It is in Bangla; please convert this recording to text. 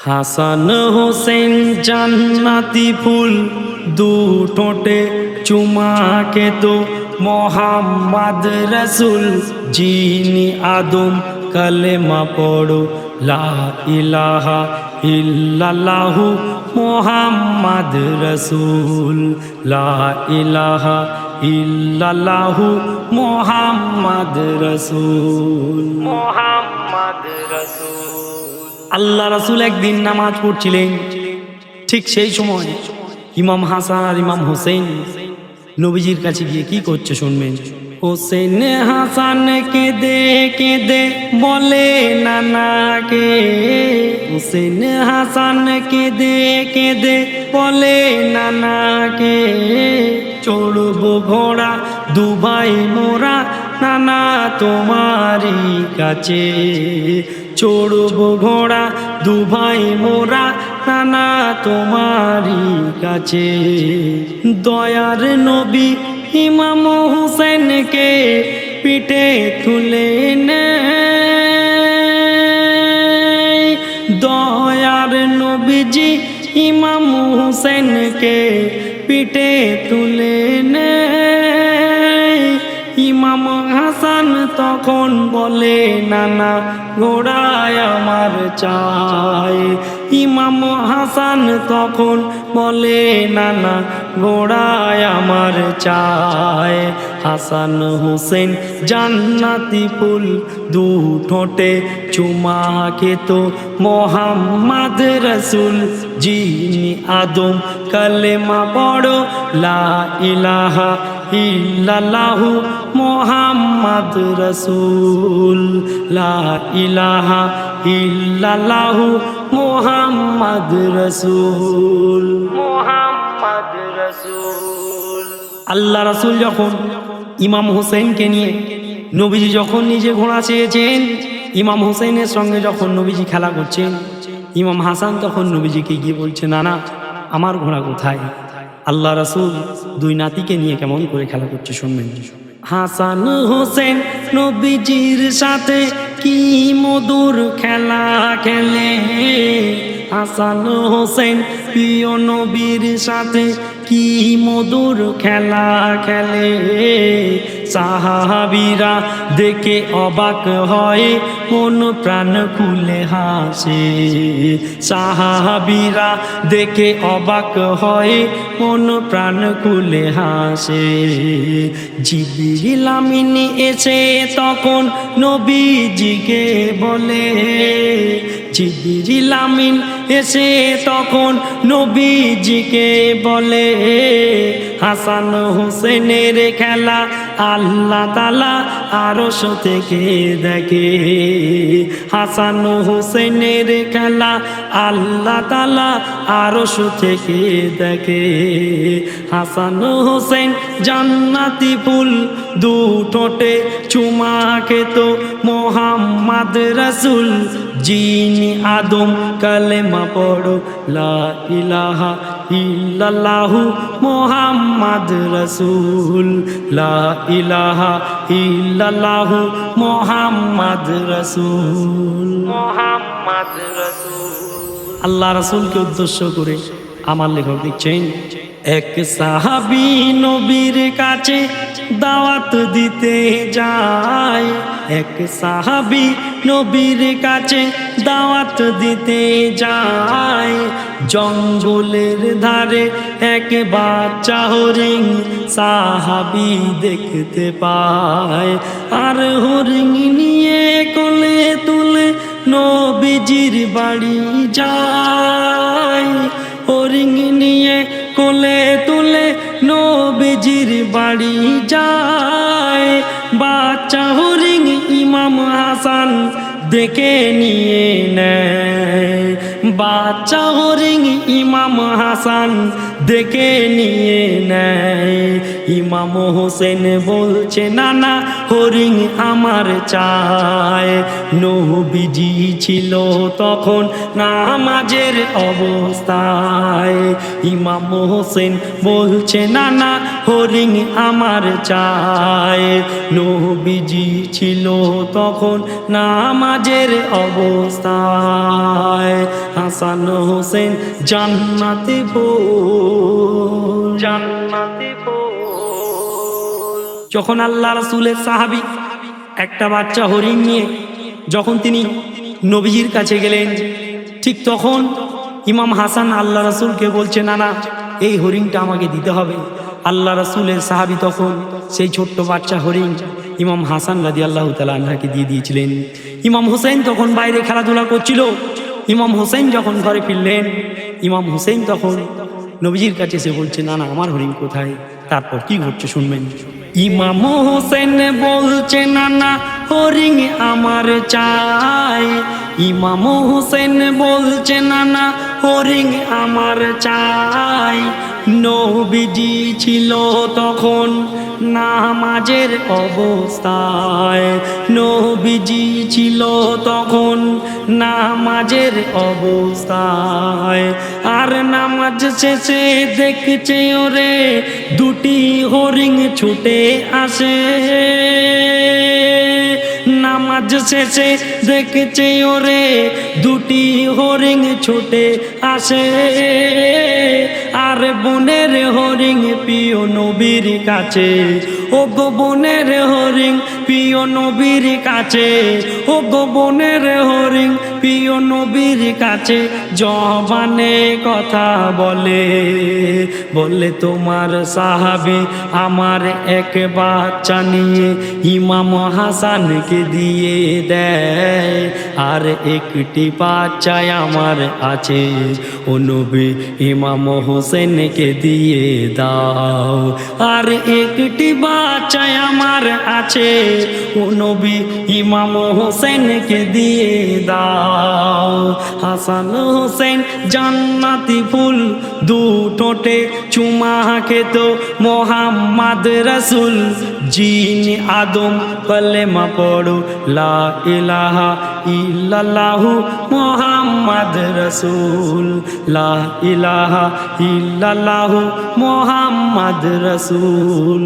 হাসান হোসেন জান্নাতি ফুল দু ঠোঁটে চুমাকে তো মোহাম্মদ রসুল যিনি আদম কলেমা পড়ো লা ইলাহা ইল্লাল্লাহু মোহাম্মদ রসুল লা ইলাহা ইল্লাল্লাহু মোহাম্মদ রসুল মোহাম্মদ রসুল। আল্লাহ রাসূল একদিন নামাজ পড়ছিলেন, ঠিক সেই সময় ইমাম হাসান আর ইমাম হোসেন নবীজির কাছে গিয়ে কি করছে শুনবেন। হোসেন হাসান কেঁদে কেঁদে বলে নানাকে, হোসেন হাসান কেঁদে কেঁদে বলে নানাকে, চড়বো ঘোড়া দুভাই মোরা নানা তোমারই কাছে, চড়বো ঘোড়া দুভাই মোরা নানা তোমারই কাছে। দয়ার নবী ইমাম হোসেনকে পিঠে তুলে নেয়, দয়ার নবীজি ইমাম হোসেনকে পিঠে তুলে নেয়। ইমাম হাসান তখন বলে নানা ঘোড়ায় আমার চাই, ইমাম হাসান তখন বলে নানা ঘোড়ায় আমার চাই। হাসান হোসেন জান্নাতি ফুল দু ঠোঁটে চুমা খেত মোহাম্মদ রসুল যিনি আদম কলেমা পড়ো লা ইলাহা ইল্লাল্লাহু মোহাম্মদ রসুল লা ইলাহা ইল্লাল্লাহু মোহাম্মদ রসুল মোহাম্মদ রসুল। আল্লাহ রাসূল যখন ইমাম হোসেনকে নিয়ে নবীজি যখন নিজে ঘোড়া চেয়েছেন, ইমাম হোসেনের সঙ্গে যখন নবীজি খেলা করছেন, ইমাম হাসান তখন নবীজিকে গিয়ে বলছে নানা আমার ঘোড়া কোথায়। আল্লাহ রাসূল দুই নাতিকে নিয়ে কেমন করে খেলা করছে শুনবেন। হাসান হোসেন নবীজির সাথে কি মধুর খেলা খেলে, হাসান হোসেন প্রিয় নবীর সাথে কি মধুর খেলা খেলে। সাহাবীরা দেখে অবাক হয় মন প্রাণ খুলে হাসে, সাহাবীরা দেখে অবাক হয় মন প্রাণ খুলে হাসে। জিবরিল আমিন এসে তখন নবীজিকে বলে, জিবরিল আমিন এসে তখন নবীজিকে বলে হাসান হোসেনের খেলা আল্লাহ তাআলা আরশ থেকে দেখে, হাসান হোসেনের খেলা আল্লাহ তাআলা আরশ থেকে দেখে। হাসান হোসেন জান্নাতি ফুল দু ঠোঁটে চুমা খেত মোহাম্মদ রসুল যিনি আদম কলেমা পড়ো লা ইলাহা ইল্লাল্লাহু মোহাম্মদ রসুল লা ইলাহা ইল্লাল্লাহু মোহাম্মদ রসুল মোহাম্মদ রসুল। আল্লাহ রাসূলকে উদ্দেশ্য করে আমার লেখক লিখছেন, এক সাহাবী নবীর কাছে দাওয়াত দিতে যায়, এক সাহাবী নবীর কাছে দাওয়াত দিতে যায়। জঙ্গলের ধারে এক বাচ্চা হরিণ সাহাবী দেখতে পায়, আর হরিণ নিয়ে কোলে তুলে নবীজির বাড়ি যায়, হরিণ নিয়ে কোলে তুলে নবীজির বাড়ি যায়। বাচ্চা হরিণ ইমাম হাসান দেখে নিয়ে নেয়, বাচ্চা হরিণ ইমাম হাসান দেখে নিয়ে নেয়। ইমাম হোসেন বলছে নানা হরিণ আমার চায়। নবীজি ছিল তখন নামাজের অবস্থায়, ইমাম হোসেন বলছে নানা হরিণ আমার চায়। নবীজি ছিল তখন নামাজের অবস্থায়। হাসান হোসেন জান্নাতে ফুল, জান্নাতে ফুল। যখন আল্লাহ রাসূলের সাহাবী একটা বাচ্চা হরিণ নিয়ে যখন তিনি নবীজির কাছে গেলেন, ঠিক তখন ইমাম হাসান আল্লাহ রাসূলকে বলছে, না না, এই হরিণটা আমাকে দিতে হবে। আল্লাহ রাসূলের সাহাবী তখন সেই ছোট্ট বাচ্চা হরিণ ইমাম হাসান রাদিয়াল্লাহু তাআলা আনহুকে দিয়ে দিয়েছিলেন। ইমাম হোসেন তখন বাইরে খেলাধুলা করছিল। ইমাম হোসেন যখন ঘরে ফিরলেন, ইমাম হোসেন তখন নবীজির কাছে এসে বলছে, না না, আমার হরিণ কোথায়? তারপর কি ঘটছে শুনবেন। ইমাম হোসেন বলছে, না না, হরিণ আমার চাই। ইমাম হোসেন বলছে, না না, হরিণ আমার চাই। নবীজি ছিল তখন নামাজের অবস্থায়, নবীজি ছিল তখন নামাজের অবস্থায়। আর নামাজ শেষে দেখছে ওরে দুটি হরিণ ছুটে আসে। নামাজ শেষে দেখছে ওরে দুটি হরিণ ছুটে আসে। আর বনের হরিণ প্রিয় নবীর কাছে, ও গো বনের হরিণ প্রিয় নবীর কাছে, ও গো বনের হরিণ প্রিয় নবীর কাছে জবানে কথা বলে। বলে তোমার সাহাবী আমার এক বাচ্চা নিয়ে ইমাম হাসানকে দিয়ে দেয়, আর একটি বাচ্চা আমার আছে, ও নবী ইমাম হোসেনকে দিয়ে দাও। আর একটি বাচ্চা আমার আছে, ও নবী ইমাম হোসেনকে দিয়ে দাও। হাসান হোসেন জান্নাতি ফুল, দু ঠোঁটে চুমা খেত মোহাম্মদ রসুল। জিন আদম কলেমা পড়ো লা ইলাহা ইল্লাল্লাহু মোহাম্মদ রসুল, লা ইলাহা ইল্লাল্লাহু মোহাম্মদ রসুল।